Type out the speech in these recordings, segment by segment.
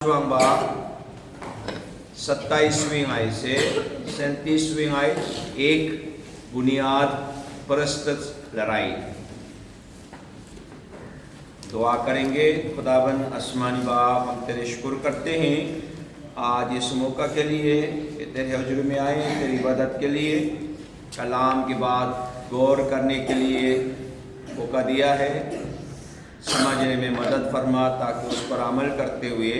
बाब 27वीं आयत से 37वीं आयत एक बुनियाद परस्त लड़ाई। दुआ करेंगे। खुदावन आसमानी बाप, हम तेरे शुक्र करते हैं आज इस मौका के लिए कि तेरे हुजूर में आए, तेरी इबादत के लिए, कलाम के बाद गौर करने के लिए मौका दिया है। समझने में मदद फरमा ताकि उस पर अमल करते हुए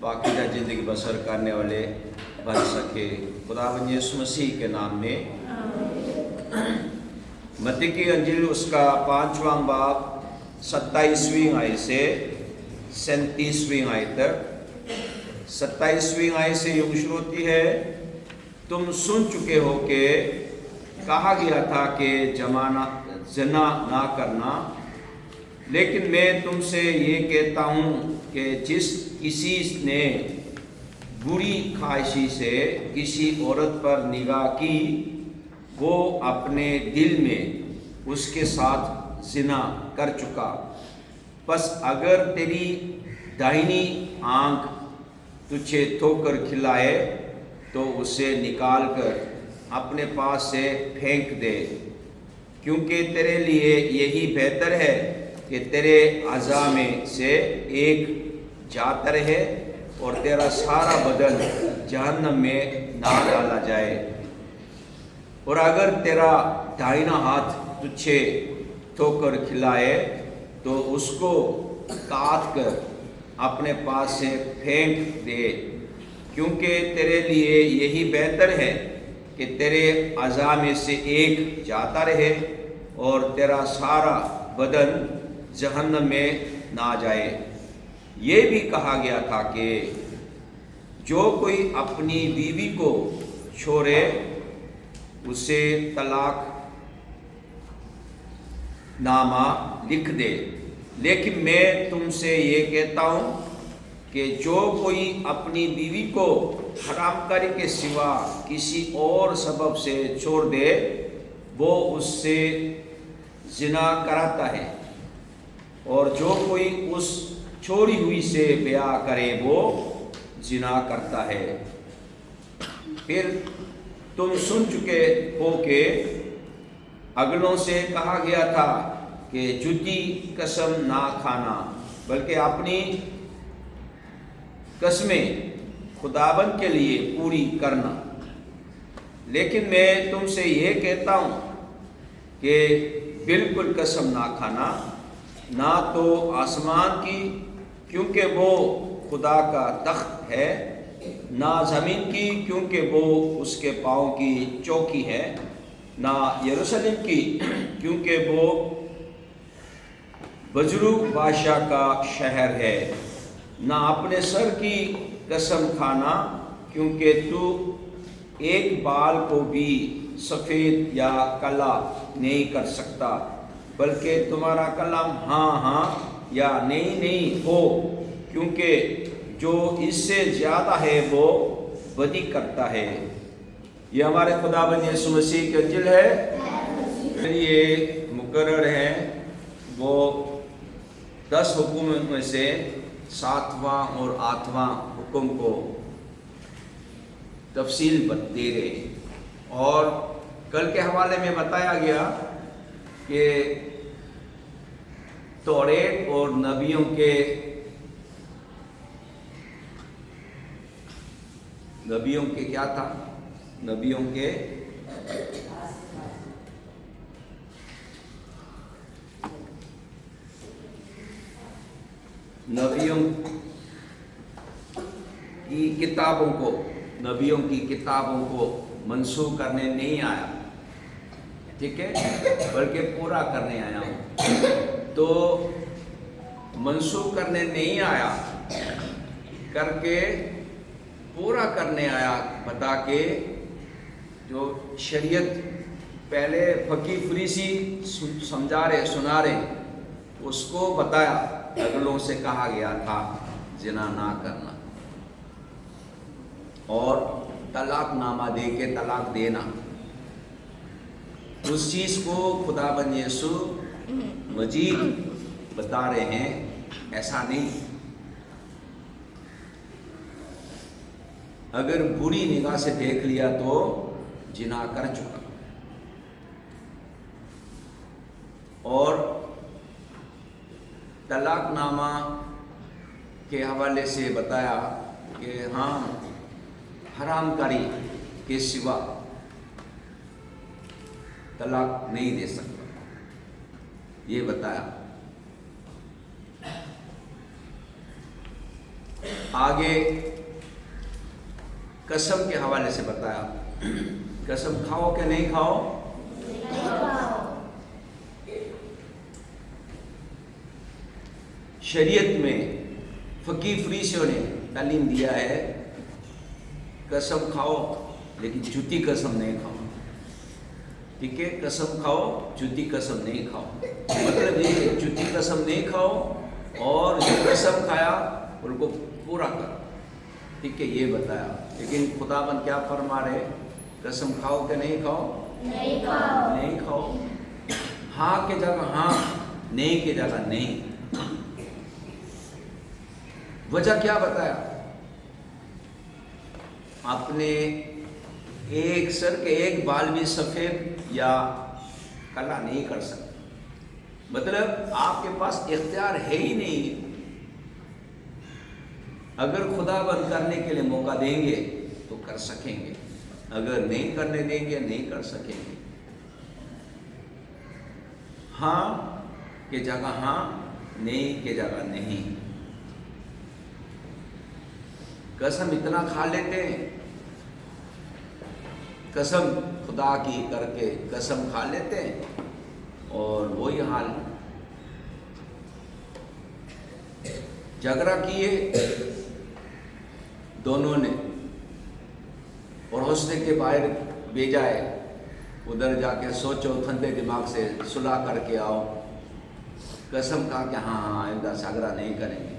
पाकीज़ा ज़िंदगी बसर करने वाले बन सके। खुदावंद यीशु मसीह के नाम में। मत्ती की अंजील उसका 5वां बाब 27वीं आयत से 37वीं आयत तक। 27वीं आयत से यूं शुरू होती है, तुम सुन चुके हो कि कहा गया था कि ज़िना ना करना, लेकिन मैं तुमसे ये कहता हूँ कि जिस किसी ने बुरी ख्वाहिशी से किसी औरत पर निगाह की, वो अपने दिल में उसके साथ ज़िना कर चुका। बस अगर तेरी दाहिनी आँख तुझे ठोकर खिलाए तो उसे निकाल कर अपने पास से फेंक दे, क्योंकि तेरे लिए यही बेहतर है कि तेरे अज़ा में से एक जाता रहे और तेरा सारा बदन जहन्नम में ना डाला जाए। और अगर तेरा दाहिना हाथ तुझे ठोकर खिलाए तो उसको काट कर अपने पास से फेंक दे, क्योंकि तेरे लिए यही बेहतर है कि तेरे अज़ा में से एक जाता रहे और तेरा सारा बदन जहन्नम में ना जाए। ये भी कहा गया था कि जो कोई अपनी बीवी को छोड़े उसे तलाक नामा लिख दे, लेकिन मैं तुमसे ये कहता हूँ कि जो कोई अपनी बीवी को हरामकारी के सिवा किसी और सबब से छोड़ दे, वो उससे ज़िना कराता है, और जो कोई उस छोड़ी हुई से ब्याह करे वो ज़िना करता है। फिर तुम सुन चुके हो कि अगलों से कहा गया था कि झूठी कसम ना खाना, बल्कि अपनी कसमें खुदाबंद के लिए पूरी करना। लेकिन मैं तुमसे ये कहता हूँ कि बिल्कुल कसम ना खाना, ना तो आसमान की, क्योंकि वो खुदा का तख्त है, ना ज़मीन की, क्योंकि वो उसके पाँव की चौकी है, ना यरूशलेम की, क्योंकि वो बजरू बादशाह का शहर है। ना अपने सर की कसम खाना, क्योंकि तू एक बाल को भी सफ़ेद या काला नहीं कर सकता, बल्कि तुम्हारा कलम हाँ हाँ या नहीं नहीं हो, क्योंकि जो इससे ज़्यादा है वो बदी करता है। ये हमारे खुदाबंद यीशु मसीह की अंजील है। ये मुकर्रर है वो 10 हुक्म में से 7वां और 8वां हुक्म को तफसील दे रहे। और कल के हवाले में बताया गया कि तौरेत और नबियों के क्या था, नबियों की किताबों को मंसूख करने नहीं आया, ठीक है, बल्कि पूरा करने आया हूँ। तो मंसूख करने नहीं आया, करके पूरा करने आया, बता के जो शरीयत पहले फकीह फरीसी समझा रहे सुना रहे, उसको बताया। अगलों से कहा गया था ज़िना ना करना और तलाक नामा दे के तलाक देना। उस चीज़ को खुदाबंद यीशु मजीद बता रहे हैं, ऐसा नहीं। اگر بری نگاہ سے دیکھ لیا تو جنا کر چکا. اور طلاق نامہ کے حوالے سے بتایا کہ ہاں حرام کاری کے سوا طلاق نہیں دے سکتا، یہ بتایا. آگے قسم کے حوالے سے بتایا. قسم کھاؤ کہ نہیں کھاؤ؟ شریعت میں فقی فریسیوں نے تعلیم دیا ہے قسم کھاؤ لیکن جھوٹی قسم نہیں کھاؤ. ٹھیک ہے، قسم کھاؤ جھوٹی قسم نہیں کھاؤ. مطلب یہ کہ جھوٹی قسم نہیں کھاؤ اور جو قسم کھایا ان کو پورا کرو. ٹھیک ہے، یہ بتایا. لیکن خدا بند کیا فرما رہے؟ قسم کھاؤ کہ نہیں کھاؤ؟ نہیں کھاؤ. ہاں کی جگہ ہاں، نہیں کی جگہ نہیں. وجہ کیا بتایا؟ اپنے ایک سر کے ایک بال بھی سفید یا کالا نہیں کر سکتے. مطلب آپ کے پاس اختیار ہے ہی نہیں. اگر خدا بند کرنے کے لیے موقع دیں گے تو کر سکیں گے، اگر نہیں کرنے دیں گے نہیں کر سکیں گے. ہاں کی جگہ ہاں، نہیں کی جگہ نہیں. قسم اتنا کھا لیتے ہیں، قسم خدا کی کر کے قسم کھا لیتے ہیں اور وہی حال. جھگڑا کیے دونوں نے اور حوصلے کے باہر بھیجا ہے، ادھر جا کے سوچو ٹھنڈے دماغ سے صلح کر کے آؤ. قسم کہا کہ ہاں ہاں آئندہ جھگڑا نہیں کریں گے.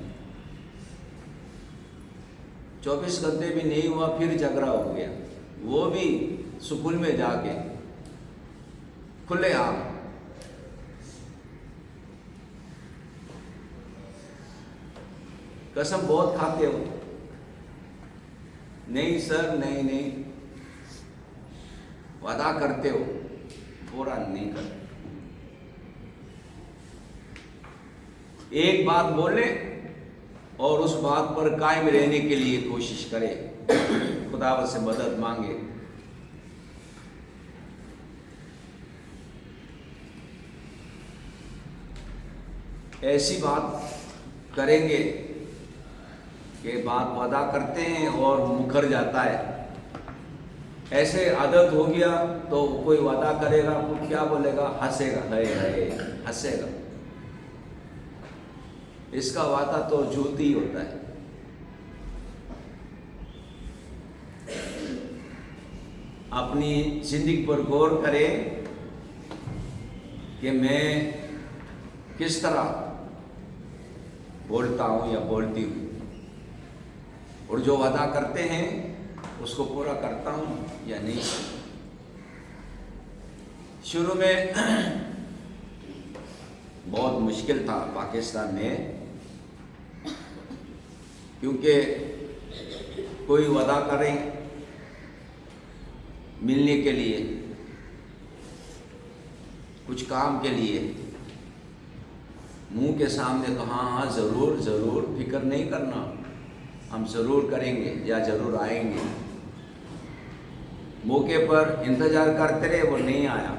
24 گھنٹے بھی نہیں ہوا پھر جھگڑا ہو گیا، وہ بھی سکول میں جا کے کھلے عام. قسم بہت کھاتے ہو. نہیں سر نہیں وعدہ کرتے ہو، پورا نہیں کرتے. ایک بات بولے اور اس بات پر قائم رہنے کے لیے کوشش کرے، خدا سے مدد مانگے. ایسی بات کریں گے کہ بات وعدہ کرتے ہیں اور مکر جاتا ہے. ایسے عادت ہو گیا تو کوئی وعدہ کرے گا تو کیا بولے گا؟ ہنسے گا، ہنسے گا. اس کا وعدہ تو جھوٹ ہی ہوتا ہے. اپنی زندگی پر غور کرے کہ میں کس طرح بولتا ہوں یا بولتی ہوں، اور جو وعدہ کرتے ہیں اس کو پورا کرتا ہوں یا نہیں. شروع میں بہت مشکل تھا پاکستان میں، کیونکہ کوئی وعدہ کرے ملنے کے لیے، کچھ کام کے لیے، منہ کے سامنے تو ہاں ہاں ضرور فکر نہیں کرنا، ہم ضرور کریں گے یا ضرور آئیں گے. موقع پر انتظار کرتے رہے، وہ نہیں آیا،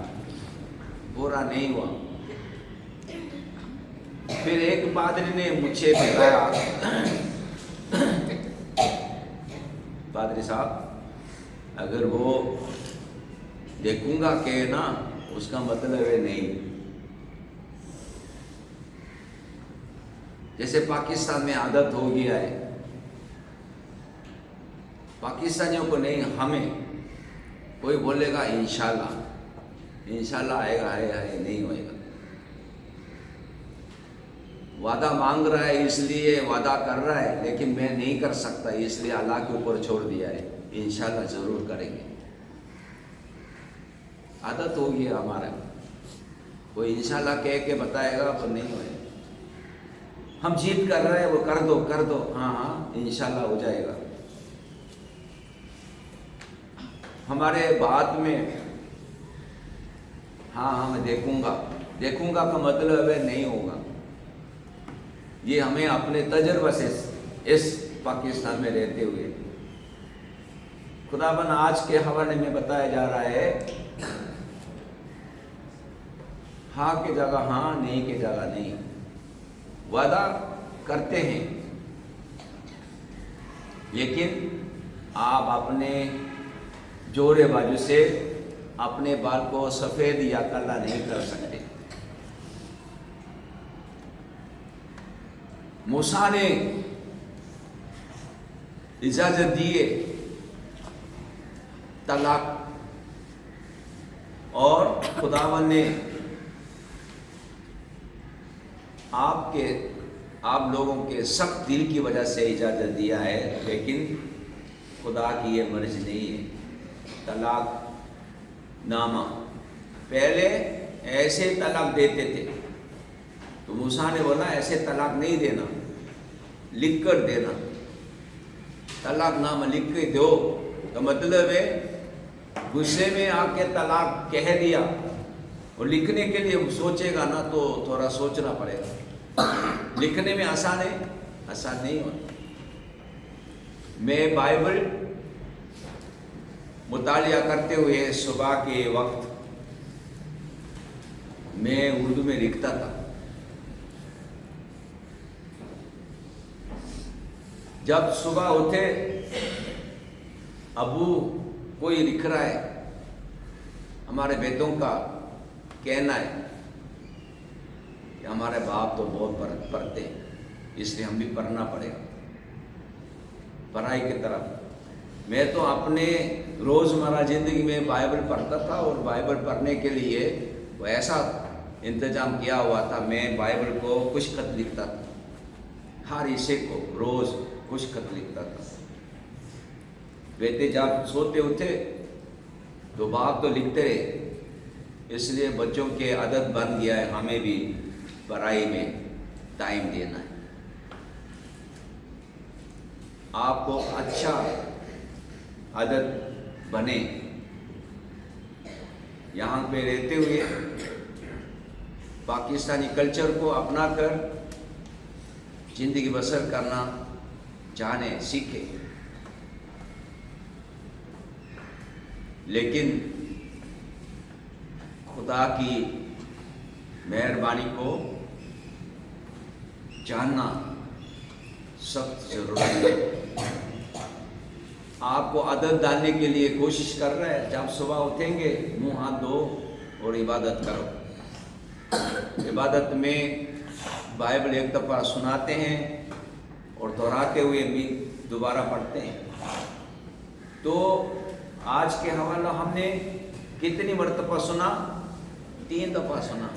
پورا نہیں ہوا. پھر ایک پادری نے مجھ سے بتایا، پادری صاحب اگر وہ دیکھوں گا کہ نا اس کا مطلب ہے نہیں. جیسے پاکستان میں عادت ہو گیا ہے، پاکستانیوں کو نہیں، ہمیں کوئی بولے گا انشاءاللہ آئے گا، نہیں ہوئے گا. وعدہ مانگ رہا ہے اس لیے وعدہ کر رہا ہے، لیکن میں نہیں کر سکتا اس لیے اللہ کے اوپر چھوڑ دیا ہے، انشاءاللہ ضرور کریں گے. عادت ہو گیا ہمارا، کوئی انشاءاللہ کہہ کے بتائے گا تو نہیں ہوئے. ہم جیت کر رہے ہیں، وہ کر دو ہاں انشاءاللہ ہو جائے گا. ہمارے بات میں ہاں میں دیکھوں گا کا مطلب ہے نہیں ہوگا. یہ ہمیں اپنے تجربے سے اس پاکستان میں رہتے ہوئے خداوند آج کے حوالے میں بتایا جا رہا ہے، ہاں کی جگہ ہاں، نہیں کی جگہ نہیں. وعدہ کرتے ہیں لیکن آپ اپنے جوڑے بازو سے اپنے بال کو سفید یا کالا نہیں کر سکتے. موسیٰ نے اجازت دیے طلاق، اور خداوند نے آپ لوگوں کے سخت دل کی وجہ سے اجازت دیا ہے، لیکن خدا کی یہ مرضی نہیں ہے. طلاق نامہ پہلے ایسے طلاق دیتے تھے، تو موسیٰ نے بولا ایسے طلاق نہیں دینا، لکھ کر دینا. طلاق نامہ لکھ کے دو تو مطلب ہے غصے میں آ کے طلاق کہہ دیا، اور لکھنے کے لیے سوچے گا نا تو تھوڑا سوچنا پڑے گا. لکھنے میں آسان نہیں ہوتا. میں بائبل مطالعہ کرتے ہوئے صبح کے وقت میں اردو میں لکھتا تھا. جب صبح اٹھے ابو کوئی لکھ رہا ہے، ہمارے بیٹوں کا کہنا ہے کہ ہمارے باپ تو بہت پڑھتے ہیں، اس لیے ہم بھی پڑھنا پڑے گا پڑھائی کی طرف. میں تو اپنے روزمرہ زندگی میں بائبل پڑھتا تھا، اور بائبل پڑھنے کے لیے وہ ایسا انتظام کیا ہوا تھا، میں بائبل کو کچھ خط لکھتا تھا، ہر حصے کو روز کچھ خط لکھتا تھا. بیٹے جب سوتے اٹھے تو باپ تو لکھتے رہے، اس لیے بچوں کے عادت بن گیا ہے ہمیں بھی پڑھائی میں ٹائم دینا ہے. آپ کو اچھا عادت بنے. یہاں پہ رہتے ہوئے پاکستانی کلچر کو اپنا کر زندگی بسر کرنا جانے سیکھے، لیکن خدا کی مہربانی کو جاننا سخت ضروری ہے. آپ کو عادت ڈالنے کے لیے کوشش کر رہا ہے، جب صبح اٹھیں گے منہ ہاتھ دھو اور عبادت کرو. عبادت میں بائبل ایک دفعہ سناتے ہیں اور دہراتے ہوئے بھی دوبارہ پڑھتے ہیں. تو آج کے حوالہ ہم نے کتنی مرتبہ سنا؟ 3 دفعہ سنا.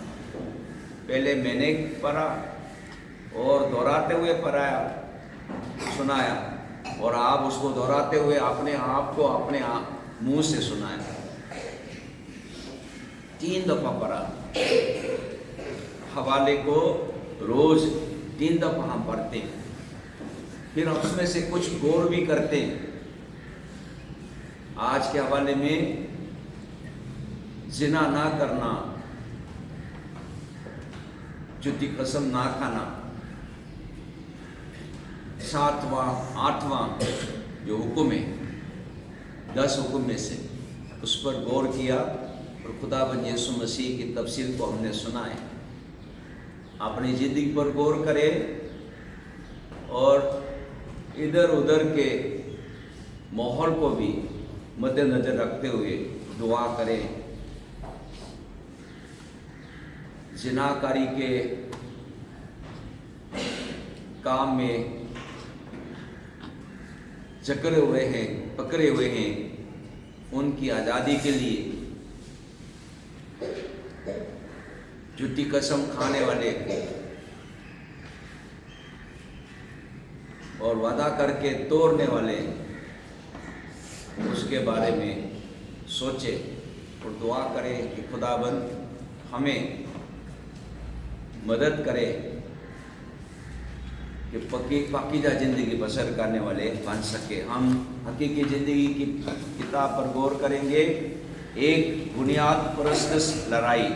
پہلے میں نے پڑھا اور دہراتے ہوئے سنایا، اور آپ اس کو دہراتے ہوئے اپنے آپ کو اپنے منہ سے سنایا. 3 دفعہ پڑھا. حوالے کو روز 3 دفعہ ہم پڑھتے ہیں، پھر ہم اس میں سے کچھ غور بھی کرتے ہیں. آج کے حوالے میں زنا نہ کرنا، جھوٹی قسم نہ کھانا، 7واں 8واں جو حکم ہے 10 حکم میں سے، اس پر غور کیا، اور خداوند یسوع مسیح کی تفصیل کو ہم نے سنا ہے. اپنی زندگی پر غور کرے اور ادھر ادھر کے ماحول کو بھی مد نظر رکھتے ہوئے دعا کرے. زناکاری کے کام میں پکڑے ہوئے ہیں، ان کی آزادی کے لیے، جھوٹی قسم کھانے والے اور وعدہ کر کے توڑنے والے، اس کے بارے میں سوچے اور دعا کرے کہ خداوند ہمیں مدد کرے कि पाकीज़ा ज़िंदगी बसर करने वाले बन सके। हम हकीकी ज़िंदगी की किताब पर गौर करेंगे। एक बुनियाद परस्त लड़ाई,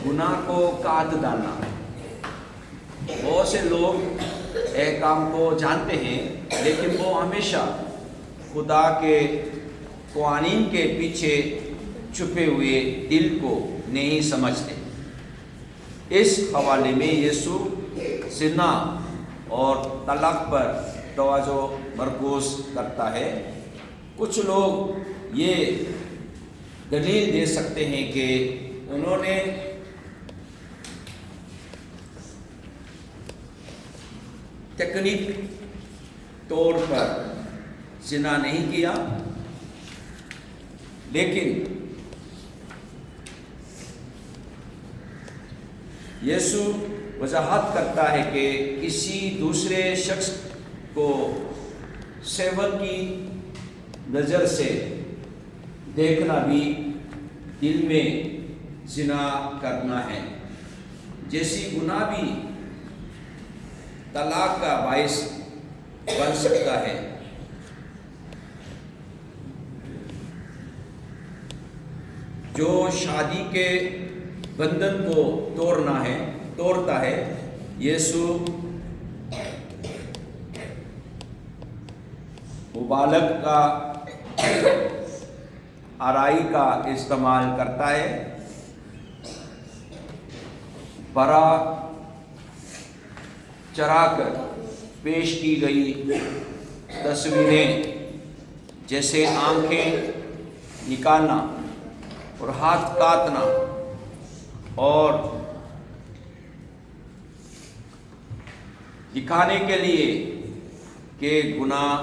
गुनाह को काट डालना। बहुत से लोग एक काम को जानते हैं, लेकिन वो हमेशा खुदा के क़वानीन के पीछे छुपे हुए दिल को नहीं समझते। इस हवाले में यीशु ज़िना और तलाक पर तवज्जो मरकूज़ करता है। कुछ लोग ये दलील दे सकते हैं कि उन्होंने तकनीक तौर पर ज़िना नहीं किया, लेकिन यीशु वजाहत करता है कि किसी दूसरे शख्स को शहवत की नज़र से देखना भी दिल में ज़िना करना है। जैसी गुनाह भी तलाक का बाइस बन सकता है। जो शादी के बंधन को तोड़ता है, यीशु मुबालग का आराई का इस्तेमाल करता है। बड़ा चढ़ाकर पेश की गई तस्वीरें जैसे आंखें निकालना और हाथ काटना और दिखाने के लिए कि गुनाह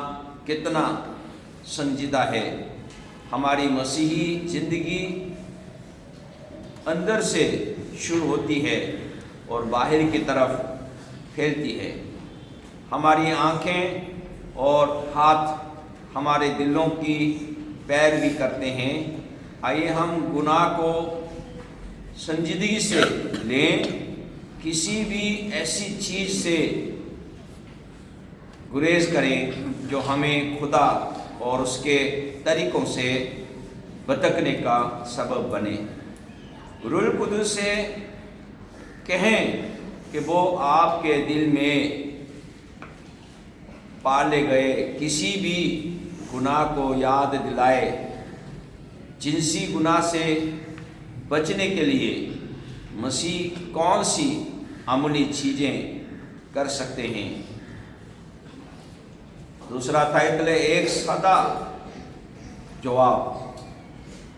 कितना संजीदा है। हमारी मसीही ज़िंदगी अंदर से शुरू होती है और बाहर की तरफ फैलती है। हमारी आँखें और हाथ हमारे दिलों की पैरवी करते हैं। आइए हम गुनाह को संजीदगी से लें। किसी भी ऐसी चीज़ से गुरेज करें जो हमें खुदा और उसके तरीक़ों से भटकने का सबब बने। रूह कुदस से कहें कि वो आपके दिल में पाले गए किसी भी गुनाह को याद दिलाए। जिनसी गुनाह से बचने के लिए मसीह कौन सी अमली चीज़ें कर सकते हैं। दूसरा टाइटल है एक सादा जवाब।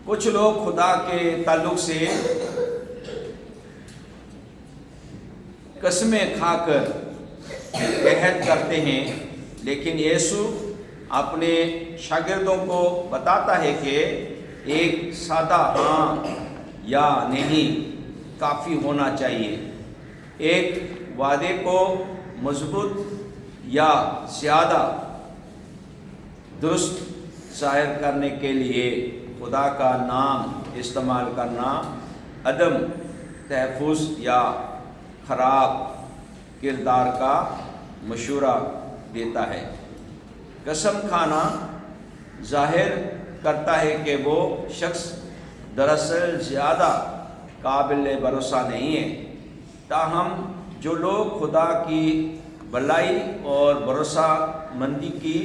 कुछ लोग खुदा के ताल्लुक से कसमें खाकर कहत करते हैं, लेकिन यीशु अपने शागिर्दों को बताता है कि एक सादा हाँ या नहीं काफ़ी होना चाहिए। एक वादे को मजबूत या ज़्यादा दुरुस्त ज़ाहिर करने के लिए खुदा का नाम इस्तेमाल करना अदम तहफ़्फ़ुज़ या ख़राब किरदार का मशूरा देता है। कसम खाना ज़ाहिर करता है कि वो शख्स दरअसल ज़्यादा काबिल भरोसा नहीं है। ताहम जो लोग खुदा की भलाई और भरोसा मंदी की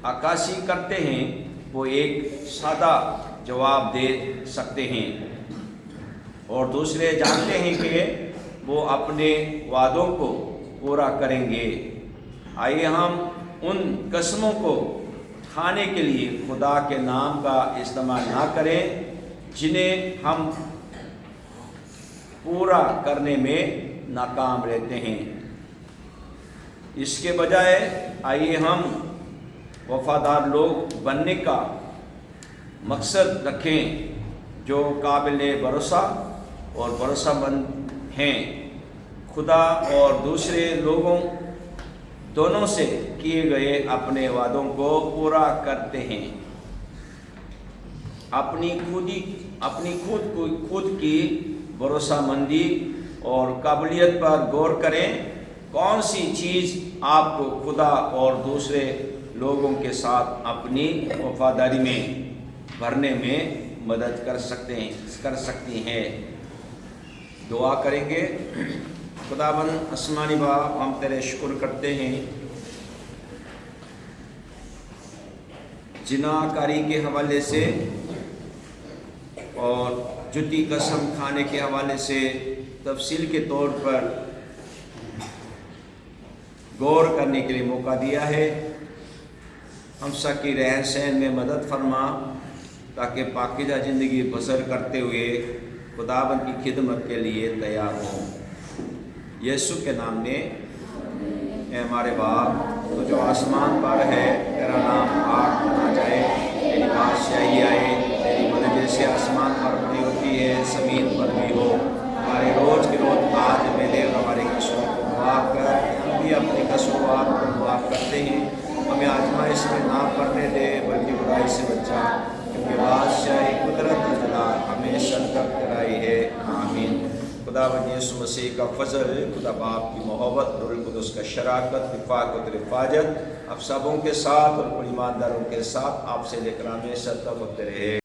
अक्कासी करते हैं, वो एक सादा जवाब दे सकते हैं और दूसरे जानते हैं कि वो अपने वादों को पूरा करेंगे। आइए हम उन कसमों को खाने के लिए खुदा के नाम का इस्तेमाल ना करें जिन्हें हम पूरा करने में नाकाम रहते हैं। इसके बजाय आइए हम वफादार लोग बनने का मकसद रखें जो काबिल भरोसा और भरोसामंद हैं। खुदा और दूसरे लोगों दोनों से किए गए अपने वादों को पूरा करते हैं। अपनी खुद की भरोसामंदी और काबिलियत पर गौर करें। कौन सी चीज़ आपको खुदा और दूसरे लोगों के साथ अपनी वफादारी में भरने में मदद कर सकती हैं। दुआ करेंगे। खुदाबंद आसमानी बाप, हम तेरे शुक्र करते हैं जिनाकारी के हवाले से और झूठी कसम खाने के हवाले से तफसील के तौर पर गौर करने के लिए मौका दिया है। हम सब की रहन सहन में मदद फरमा ताकि पाकीज़ा ज़िंदगी बसर करते हुए खुदाबंद की खिदमत के लिए तैयार हों। यीशु के नाम में। ए हमारे बाप, तो जो आसमान पर है, तेरा नाम पाक माना जाए, तेरी बादशाही आए, तेरी मर्ज़ी जैसे आसमान पर बनी होती है ज़मीन पर भी हो। हमारे रोज़ के रोज़ आज में दे, हमारे कसूरों को माफ़ कर। हम भी अपने कसूरवार को माफ़ करते हैं। हमें आजमाइश में ना पड़ने दे, बल्कि बुराई से बचा, क्योंकि बादशाही कुदरत जलाल हमेशा तक कराई है। आमीन। खुदावंद यीशु मसीह का फजल, खुदा बाप की मोहब्बत, रूह कुदस का शराकत, रिफ़ाक़त और हिफाजत आप सबों के साथ और ईमानदारों के साथ आपसे लेकर हमेशा तक होते रहे।